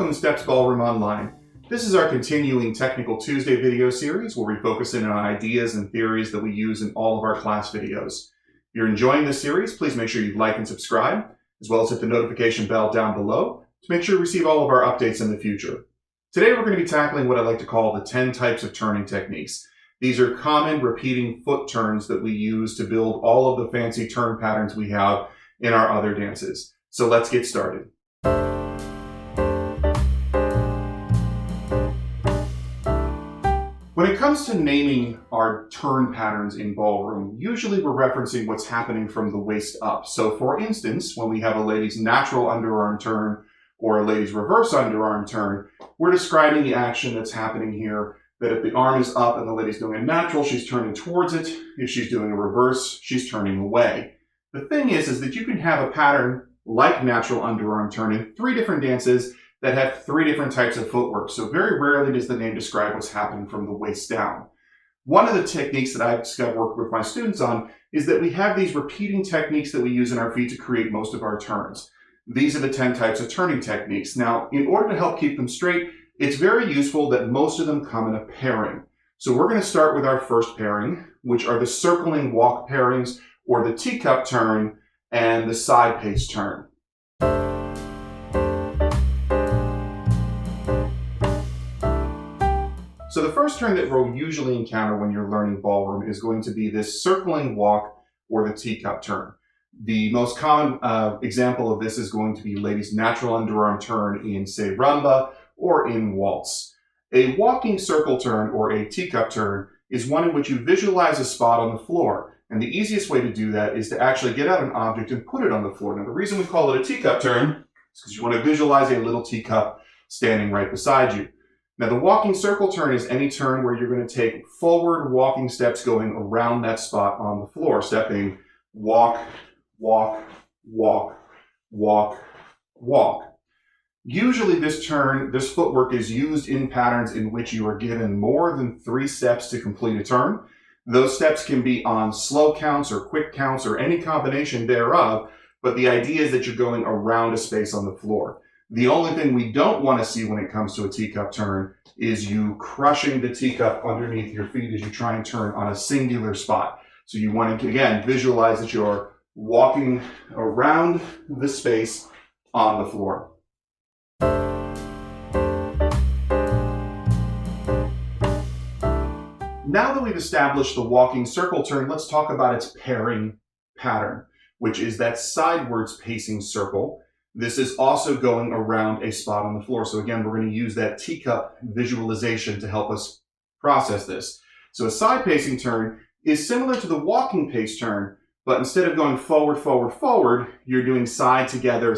Welcome to Steps Ballroom Online. This is our continuing Technical Tuesday video series where we focus in on ideas and theories that we use in all of our class videos. If you're enjoying this series, please make sure you like and subscribe, as well as hit the notification bell down below to make sure you receive all of our updates in the future. Today we're going to be tackling what I like to call the 10 types of turning techniques. These are common repeating foot turns that we use to build all of the fancy turn patterns we have in our other dances. So let's get started. When it comes to naming our turn patterns in ballroom, usually we're referencing what's happening from the waist up. So for instance, when we have a lady's natural underarm turn or a lady's reverse underarm turn, we're describing the action that's happening here, that if the arm is up and the lady's doing a natural, she's turning towards it. If she's doing a reverse, she's turning away. The thing is that you can have a pattern like natural underarm turn in 3 different dances that have 3 different types of footwork. So very rarely does the name describe what's happening from the waist down. One of the techniques that I've worked with my students on is that we have these repeating techniques that we use in our feet to create most of our turns. These are the 10 types of turning techniques. Now, in order to help keep them straight, it's very useful that most of them come in a pairing. So we're going to start with our first pairing, which are the circling walk pairings, or the teacup turn, and the side pace turn. So the first turn that we'll usually encounter when you're learning ballroom is going to be this circling walk or the teacup turn. The most common example of this is going to be ladies' natural underarm turn in, say, rumba or in waltz. A walking circle turn or a teacup turn is one in which you visualize a spot on the floor. And the easiest way to do that is to actually get out an object and put it on the floor. Now the reason we call it a teacup turn is because you want to visualize a little teacup standing right beside you. Now the walking circle turn is any turn where you're going to take forward walking steps going around that spot on the floor, stepping walk, walk, walk, walk, walk. Usually this footwork is used in patterns in which you are given more than 3 steps to complete a turn. Those steps can be on slow counts or quick counts or any combination thereof, but the idea is that you're going around a space on the floor. The only thing we don't want to see when it comes to a teacup turn is you crushing the teacup underneath your feet as you try and turn on a singular spot. So you want to, again, visualize that you're walking around the space on the floor. Now that we've established the walking circle turn, let's talk about its pairing pattern, which is that sidewards pacing circle. This is also going around a spot on the floor. So again, we're going to use that teacup visualization to help us process this. So a side pacing turn is similar to the walking pace turn, but instead of going forward, forward, forward, you're doing side together,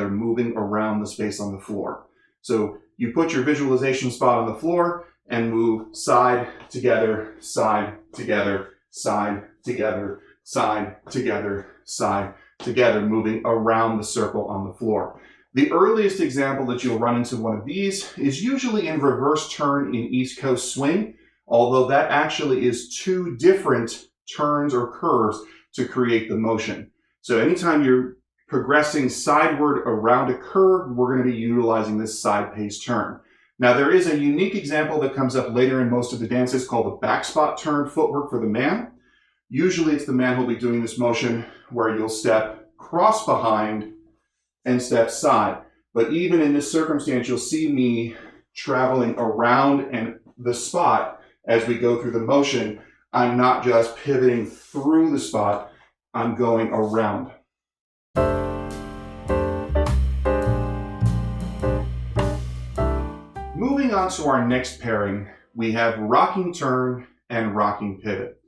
moving around the space on the floor. So you put your visualization spot on the floor and move side together, side together, side together, side together, side together, moving around the circle on the floor. The earliest example that you'll run into one of these is usually in reverse turn in East Coast swing, although that actually is 2 different turns or curves to create the motion. So anytime you're progressing sideward around a curve, we're going to be utilizing this side pace turn. Now there is a unique example that comes up later in most of the dances called the back spot turn footwork for the man. Usually it's the man who'll be doing this motion where you'll step cross behind and step side. But even in this circumstance, you'll see me traveling around and the spot as we go through the motion. I'm not just pivoting through the spot, I'm going around. Moving on to our next pairing, we have rocking turn and rocking pivot.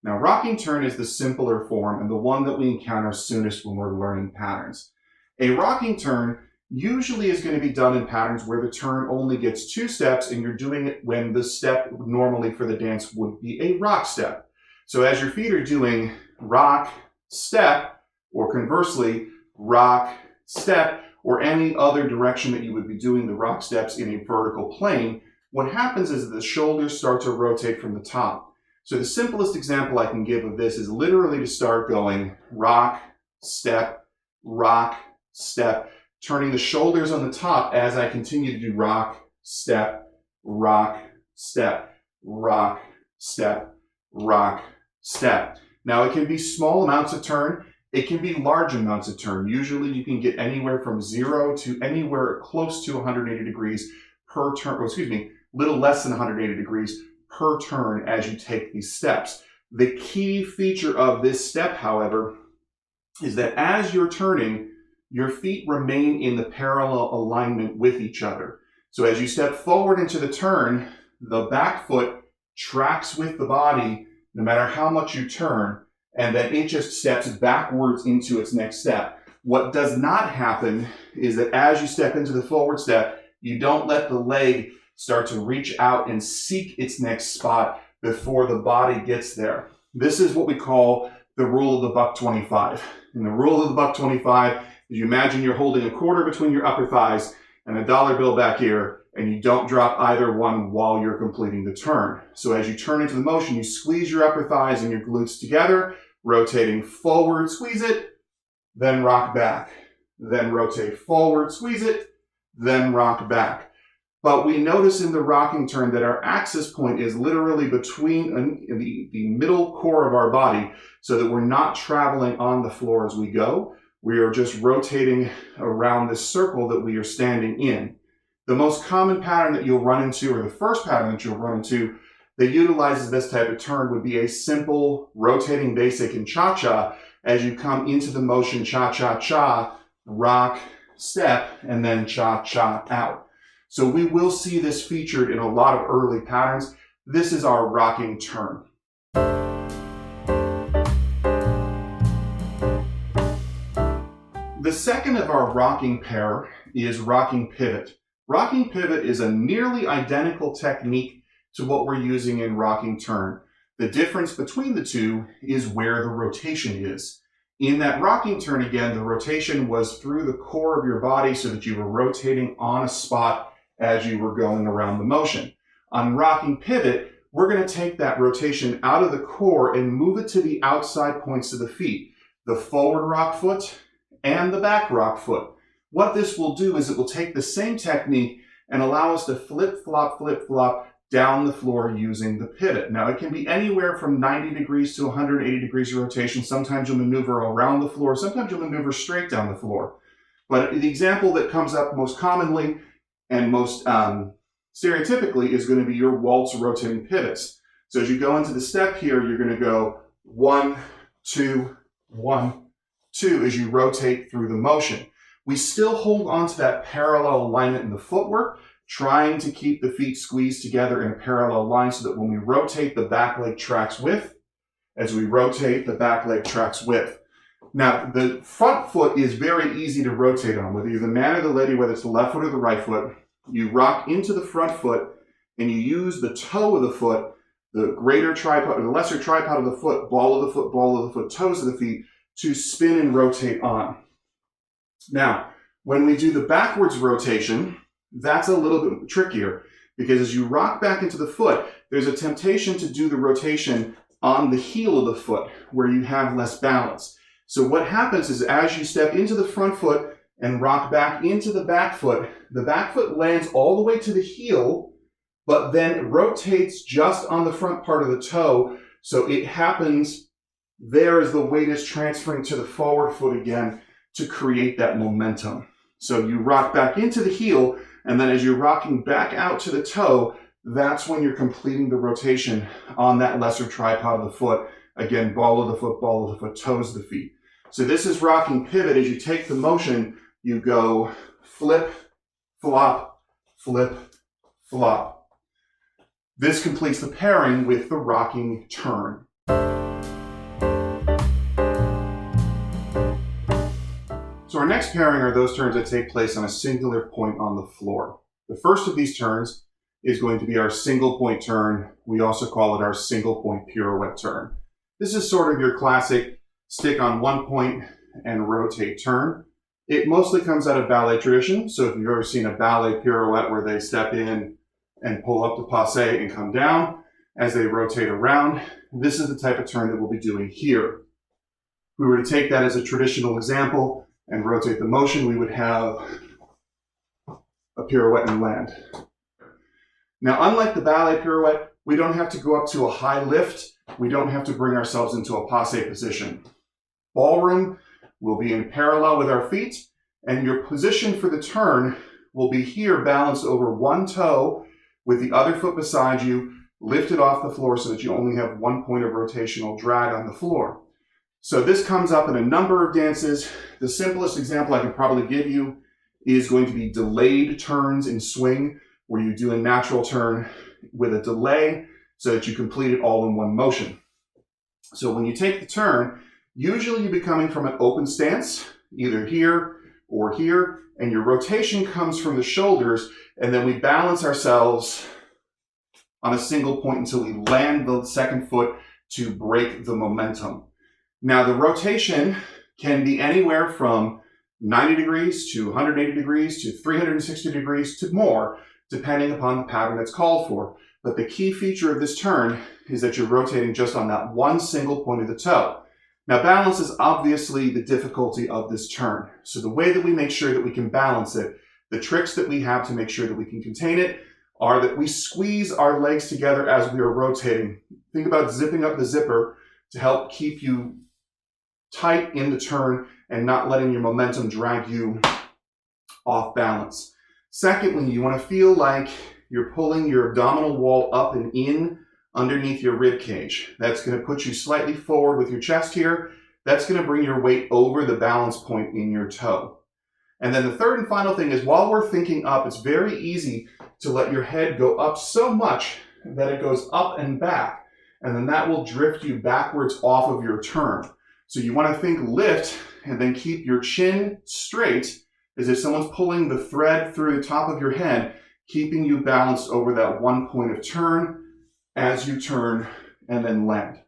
Now, rocking turn is the simpler form and the one that we encounter soonest when we're learning patterns. A rocking turn usually is going to be done in patterns where the turn only gets 2 steps and you're doing it when the step normally for the dance would be a rock step. So as your feet are doing rock, step, or conversely, rock, step, or any other direction that you would be doing the rock steps in a vertical plane, what happens is that the shoulders start to rotate from the top. So the simplest example I can give of this is literally to start going rock, step, turning the shoulders on the top as I continue to do rock, step, rock, step, rock, step, rock, step. Now it can be small amounts of turn. It can be large amounts of turn. Usually you can get anywhere from 0 to anywhere close to 180 degrees per turn, or excuse me, little less than 180 degrees per turn as you take these steps. The key feature of this step, however, is that as you're turning, your feet remain in the parallel alignment with each other. So as you step forward into the turn, the back foot tracks with the body no matter how much you turn, and then it just steps backwards into its next step. What does not happen is that as you step into the forward step, you don't let the leg start to reach out and seek its next spot before the body gets there. This is what we call the rule of the buck 25. And the rule of the buck 25 is you imagine you're holding a quarter between your upper thighs and a dollar bill back here, and you don't drop either one while you're completing the turn. So as you turn into the motion, you squeeze your upper thighs and your glutes together, rotating forward, squeeze it, then rock back. Then rotate forward, squeeze it, then rock back. But we notice in the rocking turn that our axis point is literally between the middle core of our body, so that we're not traveling on the floor as we go. We are just rotating around this circle that we are standing in. The most common pattern that you'll run into, or the first pattern that you'll run into that utilizes this type of turn, would be a simple rotating basic in cha-cha as you come into the motion cha-cha-cha, rock, step, and then cha-cha out. So we will see this featured in a lot of early patterns. This is our rocking turn. The second of our rocking pair is rocking pivot. Rocking pivot is a nearly identical technique to what we're using in rocking turn. The difference between the two is where the rotation is. In that rocking turn, again, the rotation was through the core of your body so that you were rotating on a spot as you were going around the motion. On rocking pivot, we're going to take that rotation out of the core and move it to the outside points of the feet, the forward rock foot and the back rock foot. What this will do is it will take the same technique and allow us to flip-flop down the floor using the pivot. Now, it can be anywhere from 90 degrees to 180 degrees of rotation. Sometimes you'll maneuver around the floor. Sometimes you'll maneuver straight down the floor. But the example that comes up most commonly and most stereotypically is going to be your waltz rotating pivots. So as you go into the step here, you're going to go 1, 2, 1, 2 as you rotate through the motion. We still hold on to that parallel alignment in the footwork, trying to keep the feet squeezed together in a parallel line so that when we rotate, the back leg tracks with. As we rotate, the back leg tracks with. Now, the front foot is very easy to rotate on, whether you're the man or the lady, whether it's the left foot or the right foot. You rock into the front foot and you use the toe of the foot, the greater tripod or the lesser tripod of the foot, ball of the foot, toes of the feet, to spin and rotate on. Now, when we do the backwards rotation, that's a little bit trickier because as you rock back into the foot, there's a temptation to do the rotation on the heel of the foot where you have less balance. So what happens is as you step into the front foot and rock back into the back foot lands all the way to the heel, but then rotates just on the front part of the toe. So it happens there as the weight is transferring to the forward foot again to create that momentum. So you rock back into the heel, and then as you're rocking back out to the toe, that's when you're completing the rotation on that lesser tripod of the foot. Again, ball of the foot, toes of the feet. So this is rocking pivot. As you take the motion, you go flip, flop, flip, flop. This completes the pairing with the rocking turn. So our next pairing are those turns that take place on a singular point on the floor. The first of these turns is going to be our single point turn. We also call it our single point pirouette turn. This is sort of your classic stick on one point and rotate turn. It mostly comes out of ballet tradition. So if you've ever seen a ballet pirouette where they step in and pull up to passe and come down as they rotate around, this is the type of turn that we'll be doing here. If we were to take that as a traditional example, and rotate the motion, we would have a pirouette and land. Now, unlike the ballet pirouette, we don't have to go up to a high lift. We don't have to bring ourselves into a passe position. Ballroom will be in parallel with our feet, and your position for the turn will be here balanced over one toe with the other foot beside you, lifted off the floor so that you only have one point of rotational drag on the floor. So this comes up in a number of dances. The simplest example I can probably give you is going to be delayed turns in swing, where you do a natural turn with a delay so that you complete it all in one motion. So when you take the turn, usually you'll be coming from an open stance, either here or here, and your rotation comes from the shoulders, and then we balance ourselves on a single point until we land the second foot to break the momentum. Now the rotation can be anywhere from 90 degrees to 180 degrees to 360 degrees to more, depending upon the pattern that's called for. But the key feature of this turn is that you're rotating just on that one single point of the toe. Now balance is obviously the difficulty of this turn. So the way that we make sure that we can balance it, the tricks that we have to make sure that we can contain it, are that we squeeze our legs together as we are rotating. Think about zipping up the zipper to help keep you tight in the turn and not letting your momentum drag you off balance. Secondly, you want to feel like you're pulling your abdominal wall up and in underneath your rib cage. That's going to put you slightly forward with your chest here. That's going to bring your weight over the balance point in your toe. And then the third and final thing is, while we're thinking up, it's very easy to let your head go up so much that it goes up and back. And then that will drift you backwards off of your turn. So you want to think lift and then keep your chin straight as if someone's pulling the thread through the top of your head, keeping you balanced over that one point of turn as you turn and then land.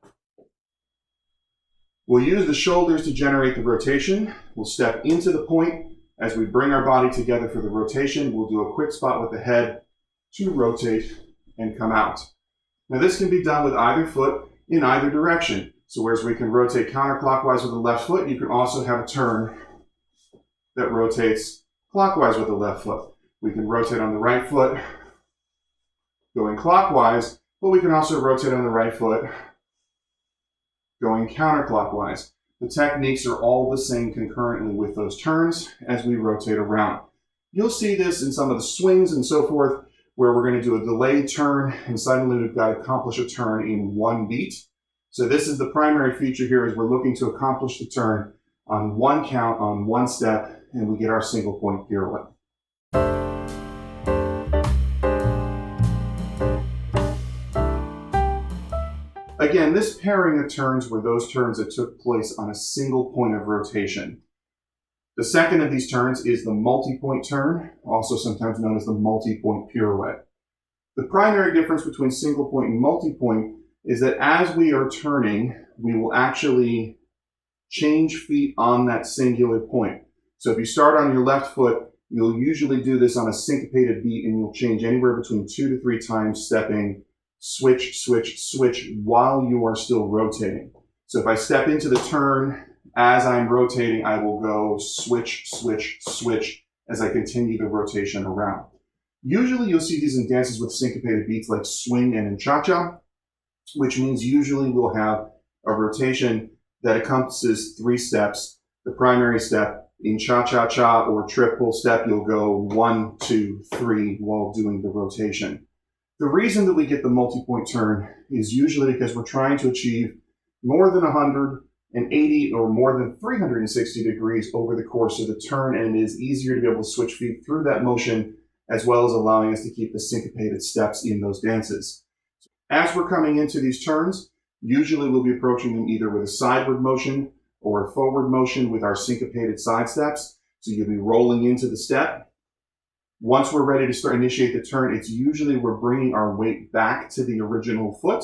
We'll use the shoulders to generate the rotation. We'll step into the point. As we bring our body together for the rotation, we'll do a quick spot with the head to rotate and come out. Now this can be done with either foot in either direction. So whereas we can rotate counterclockwise with the left foot, you can also have a turn that rotates clockwise with the left foot. We can rotate on the right foot going clockwise, but we can also rotate on the right foot going counterclockwise. The techniques are all the same concurrently with those turns as we rotate around. You'll see this in some of the swings and so forth, where we're going to do a delayed turn and suddenly we've got to accomplish a turn in one beat. So this is the primary feature here, is we're looking to accomplish the turn on one count, on one step, and we get our single point pirouette. Again, this pairing of turns were those turns that took place on a single point of rotation. The second of these turns is the multi-point turn, also sometimes known as the multi-point pirouette. The primary difference between single point and multi-point is that as we are turning, we will actually change feet on that singular point. So if you start on your left foot, you'll usually do this on a syncopated beat, and you'll change anywhere between 2 to 3 times, stepping switch, switch, switch while you are still rotating. So if I step into the turn, as I'm rotating, I will go switch, switch, switch as I continue the rotation around. Usually you'll see these in dances with syncopated beats like swing and in cha-cha, which means usually we'll have a rotation that encompasses 3 steps. The primary step in cha-cha-cha or triple step, you'll go 1, 2, 3 while doing the rotation. The reason that we get the multi-point turn is usually because we're trying to achieve more than 180 or more than 360 degrees over the course of the turn, and it is easier to be able to switch feet through that motion, as well as allowing us to keep the syncopated steps in those dances. As we're coming into these turns, usually we'll be approaching them either with a sideward motion or a forward motion with our syncopated side steps. So you'll be rolling into the step. Once we're ready to initiate the turn, it's usually we're bringing our weight back to the original foot,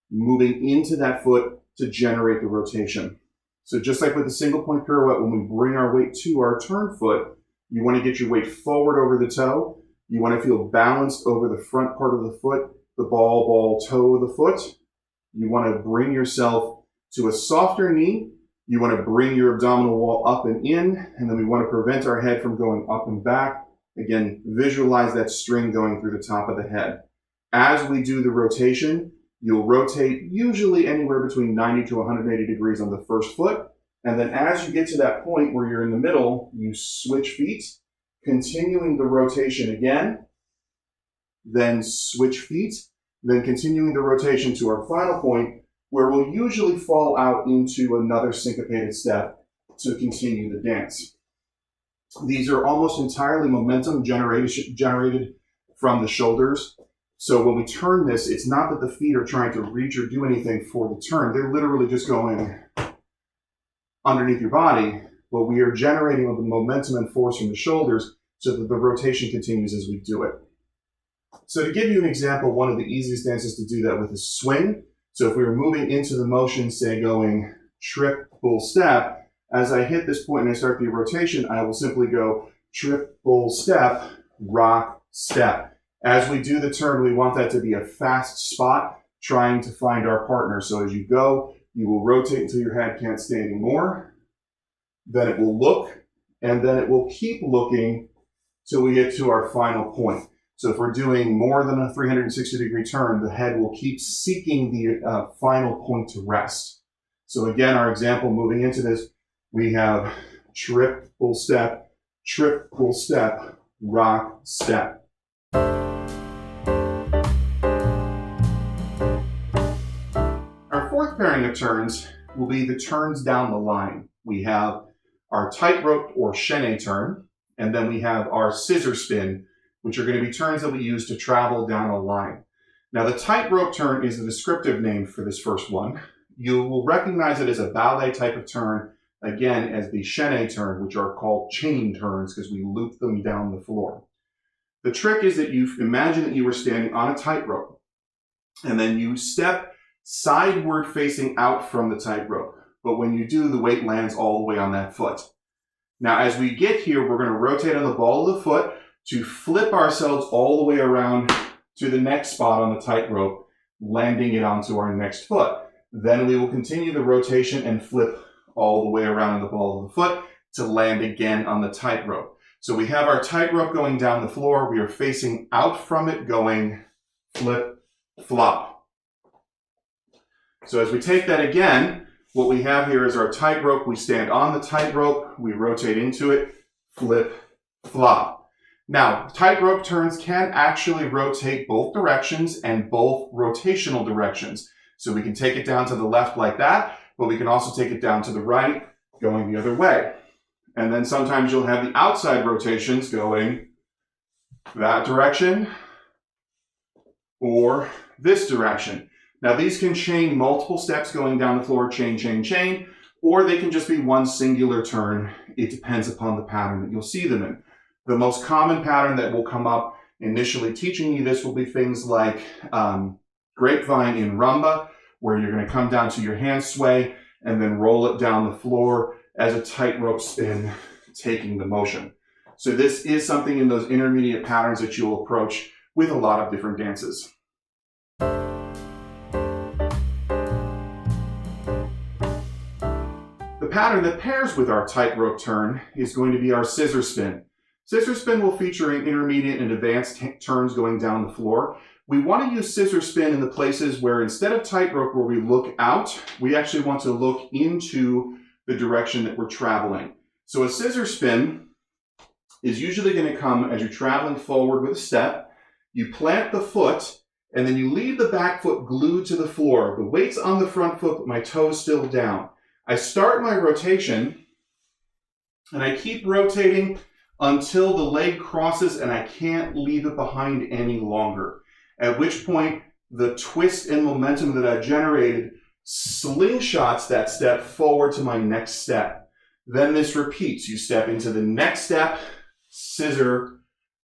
moving into that foot to generate the rotation. So just like with the single point pirouette, when we bring our weight to our turn foot, you want to get your weight forward over the toe. You want to feel balanced over the front part of the foot, the ball toe of the foot. You want to bring yourself to a softer knee You want to bring your abdominal wall up and in, and then we want to prevent our head from going up and back. Again, visualize that string going through the top of the head. As we do the rotation, you'll rotate usually anywhere between 90 to 180 degrees on the first foot. And then as you get to that point where you're in the middle, you switch feet, continuing the rotation again, then switch feet, then continuing the rotation to our final point, where we'll usually fall out into another syncopated step to continue the dance. These are almost entirely momentum generated from the shoulders. So when we turn this, it's not that the feet are trying to reach or do anything for the turn. They're literally just going underneath your body, but we are generating the momentum and force from the shoulders so that the rotation continues as we do it. So to give you an example, one of the easiest dances to do that with is swing. So if we were moving into the motion, say going trip, full step, as I hit this point and I start the rotation, I will simply go trip, full step, rock, step. As we do the turn, we want that to be a fast spot, trying to find our partner. So as you go, you will rotate until your head can't stay anymore. Then it will look, and then it will keep looking till we get to our final point. So if we're doing more than a 360-degree turn, the head will keep seeking the final point to rest. So again, our example moving into this, we have trip, full step, rock, step. Our fourth pairing of turns will be the turns down the line. We have our tightrope or chaîné turn, and then we have our scissor spin, which are going to be turns that we use to travel down a line. Now the tightrope turn is the descriptive name for this first one. You will recognize it as a ballet type of turn, again, as the chaîné turn, which are called chain turns because we loop them down the floor. The trick is that you imagine that you were standing on a tightrope, and then you step sideward facing out from the tightrope. But when you do, the weight lands all the way on that foot. Now, as we get here, we're going to rotate on the ball of the foot to flip ourselves all the way around to the next spot on the tightrope, landing it onto our next foot. Then we will continue the rotation and flip all the way around the ball of the foot to land again on the tightrope. So we have our tightrope going down the floor. We are facing out from it, going flip, flop. So as we take that again, what we have here is our tightrope. We stand on the tightrope, we rotate into it, flip, flop. Now, tightrope turns can actually rotate both directions and both rotational directions. So we can take it down to the left like that, but we can also take it down to the right, going the other way. And then sometimes you'll have the outside rotations going that direction or this direction. Now these can chain multiple steps going down the floor, chain, chain, chain, or they can just be one singular turn. It depends upon the pattern that you'll see them in. The most common pattern that will come up initially teaching you this will be things like grapevine in rumba, where you're going to come down to your hand sway and then roll it down the floor as a tightrope spin, taking the motion. So this is something in those intermediate patterns that you'll approach with a lot of different dances. The pattern that pairs with our tightrope turn is going to be our scissor spin. Scissor spin will feature in intermediate and advanced turns going down the floor. We want to use scissor spin in the places where instead of tightrope where we look out, we actually want to look into the direction that we're traveling. So a scissor spin is usually going to come as you're traveling forward with a step. You plant the foot and then you leave the back foot glued to the floor. The weight's on the front foot, but my toes still down. I start my rotation and I keep rotating until the leg crosses and I can't leave it behind any longer. At which point, the twist and momentum that I generated slingshots that step forward to my next step. Then this repeats. You step into the next step, scissor,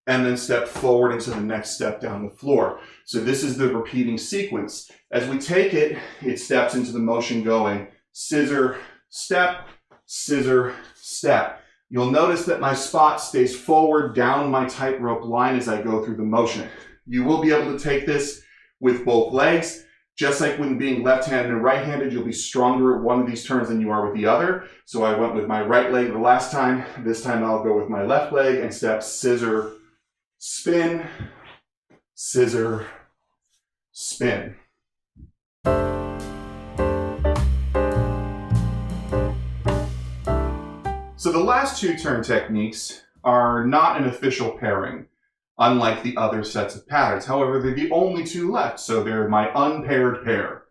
and then step forward into the next step down the floor. So this is the repeating sequence. As we take it, it steps into the motion going scissor, step, scissor, step. You'll notice that my spot stays forward down my tightrope line as I go through the motion. You will be able to take this with both legs. Just like when being left-handed and right-handed, you'll be stronger at one of these turns than you are with the other. So I went with my right leg the last time. This time I'll go with my left leg and step scissor, spin, scissor, spin. So the last two turn techniques are not an official pairing, unlike the other sets of patterns. However, they're the only two left, so they're my unpaired pair.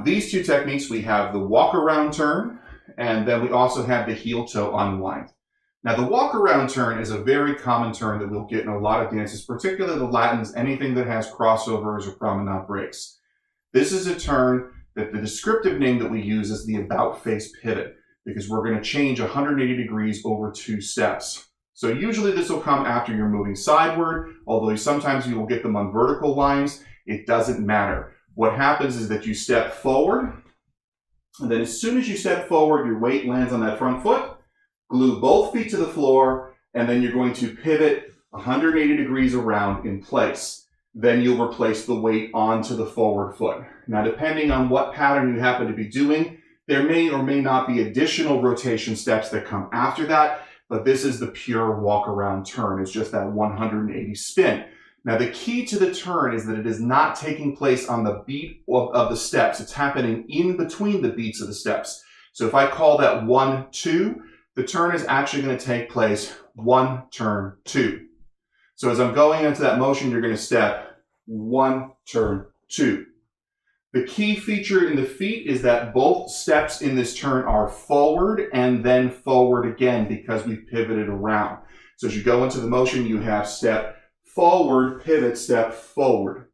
These two techniques, we have the walk around turn, and then we also have the heel toe unwind. Now the walk around turn is a very common turn that we'll get in a lot of dances, particularly the Latins, anything that has crossovers or promenade breaks. This is a turn that the descriptive name that we use is the about face pivot, because we're going to change 180 degrees over 2 steps. So usually this will come after you're moving sideward, although sometimes you will get them on vertical lines. It doesn't matter. What happens is that you step forward, and then as soon as you step forward, your weight lands on that front foot, glue both feet to the floor, and then you're going to pivot 180 degrees around in place. Then you'll replace the weight onto the forward foot. Now, depending on what pattern you happen to be doing, there may or may not be additional rotation steps that come after that, but this is the pure walk around turn. It's just that 180 spin. Now, the key to the turn is that it is not taking place on the beat of the steps. It's happening in between the beats of the steps. So if I call that 1, 2, the turn is actually going to take place 1, turn, 2. So as I'm going into that motion, you're going to step 1, turn, 2. The key feature in the feet is that both steps in this turn are forward and then forward again because we've pivoted around. So as you go into the motion, you have step forward, pivot, step forward.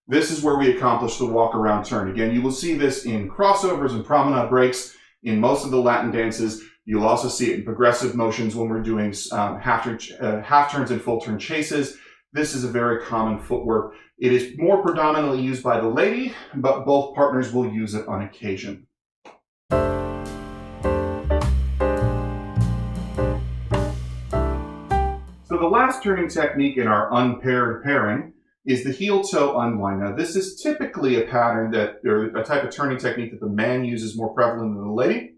This is where we accomplish the walk around turn. Again, you will see this in crossovers and promenade breaks in most of the Latin dances. You'll also see it in progressive motions when we're doing half turns and full turn chases. This is a very common footwork. It is more predominantly used by the lady, but both partners will use it on occasion. So the last turning technique in our unpaired pairing is the heel toe unwind. Now this is typically a pattern or a type of turning technique that the man uses more prevalent than the lady,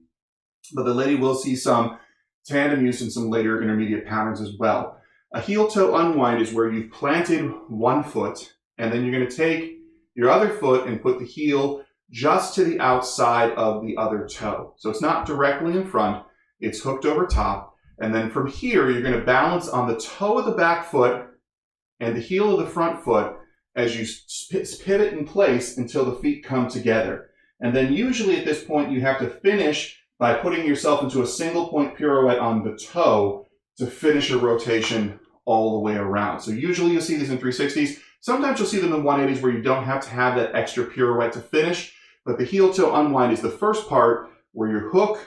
but the lady will see some tandem use in some later intermediate patterns as well. A heel toe unwind is where you've planted one foot, and then you're going to take your other foot and put the heel just to the outside of the other toe. So it's not directly in front, it's hooked over top. And then from here, you're going to balance on the toe of the back foot and the heel of the front foot as you pivot in place until the feet come together. And then usually at this point, you have to finish by putting yourself into a single point pirouette on the toe to finish a rotation all the way around. So usually you'll see these in 360s. Sometimes you'll see them in 180s where you don't have to have that extra pirouette to finish. But the heel toe unwind is the first part where you hook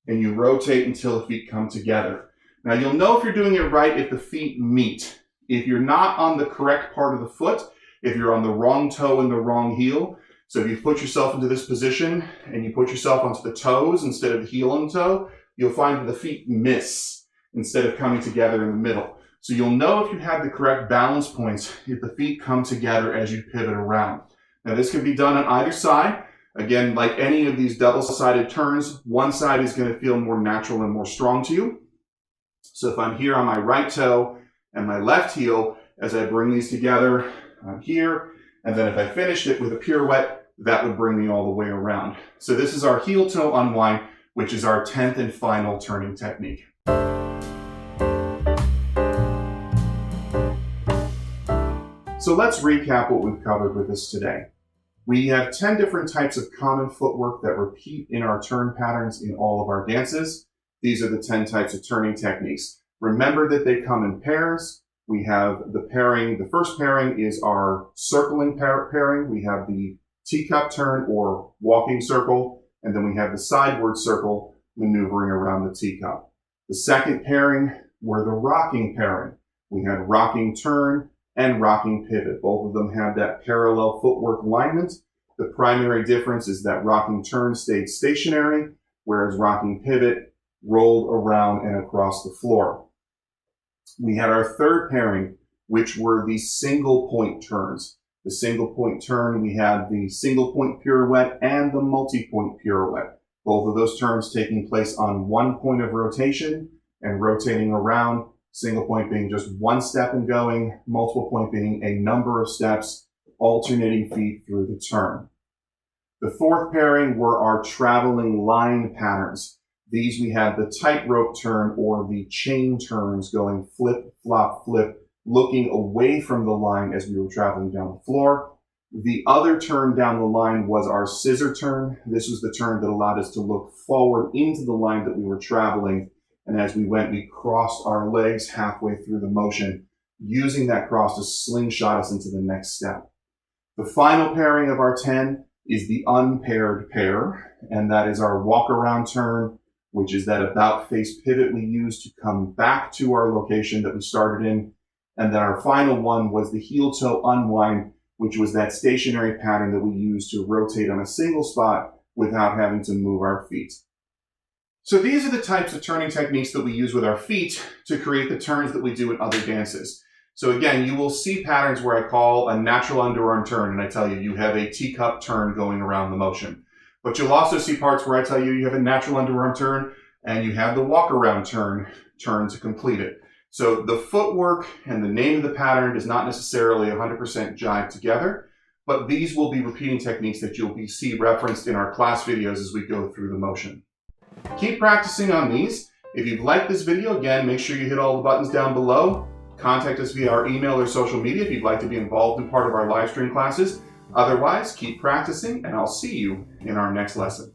and you rotate until the feet come together. Now you'll know if you're doing it right if the feet meet. If you're not on the correct part of the foot, if you're on the wrong toe and the wrong heel, so if you put yourself into this position and you put yourself onto the toes instead of the heel and toe, you'll find that the feet miss instead of coming together in the middle. So you'll know if you have the correct balance points if the feet come together as you pivot around. Now this can be done on either side. Again, like any of these double-sided turns, one side is going to feel more natural and more strong to you. So if I'm here on my right toe and my left heel, as I bring these together, I'm here, and then if I finished it with a pirouette, that would bring me all the way around. So this is our heel toe unwind, which is our 10th and final turning technique. So let's recap what we've covered with this today. We have 10 different types of common footwork that repeat in our turn patterns in all of our dances. These are the 10 types of turning techniques. Remember that they come in pairs. We have the pairing. The first pairing is our circling pairing. We have the teacup turn or walking circle, and then we have the sideward circle maneuvering around the teacup. The second pairing were the rocking pairing. We had rocking turn and rocking pivot. Both of them have that parallel footwork alignment. The primary difference is that rocking turn stayed stationary, whereas rocking pivot rolled around and across the floor. We had our third pairing, which were the single point turns. the single point turn, we had the single point pirouette and the multi-point pirouette. Both of those turns taking place on one point of rotation and rotating around, single point being just one step and going, multiple point being a number of steps, alternating feet through the turn. The fourth pairing were our traveling line patterns. These we had the tightrope turn or the chain turns going flip, flop, flip, looking away from the line as we were traveling down the floor. The other turn down the line was our scissor turn. This was the turn that allowed us to look forward into the line that we were traveling. And as we went, we crossed our legs halfway through the motion, using that cross to slingshot us into the next step. The final pairing of our 10 is the unpaired pair, and that is our walk around turn, which is that about face pivot we use to come back to our location that we started in. And then our final one was the heel toe unwind, which was that stationary pattern that we use to rotate on a single spot without having to move our feet. So these are the types of turning techniques that we use with our feet to create the turns that we do in other dances. So again, you will see patterns where I call a natural underarm turn, and I tell you, you have a teacup turn going around the motion. But you'll also see parts where I tell you, you have a natural underarm turn, and you have the walk around turn to complete it. So the footwork and the name of the pattern does not necessarily 100% jive together, but these will be repeating techniques that you'll see referenced in our class videos as we go through the motion. Keep practicing on these. If you've liked this video, again, make sure you hit all the buttons down below. Contact us via our email or social media if you'd like to be involved in part of our live stream classes. Otherwise, keep practicing, and I'll see you in our next lesson.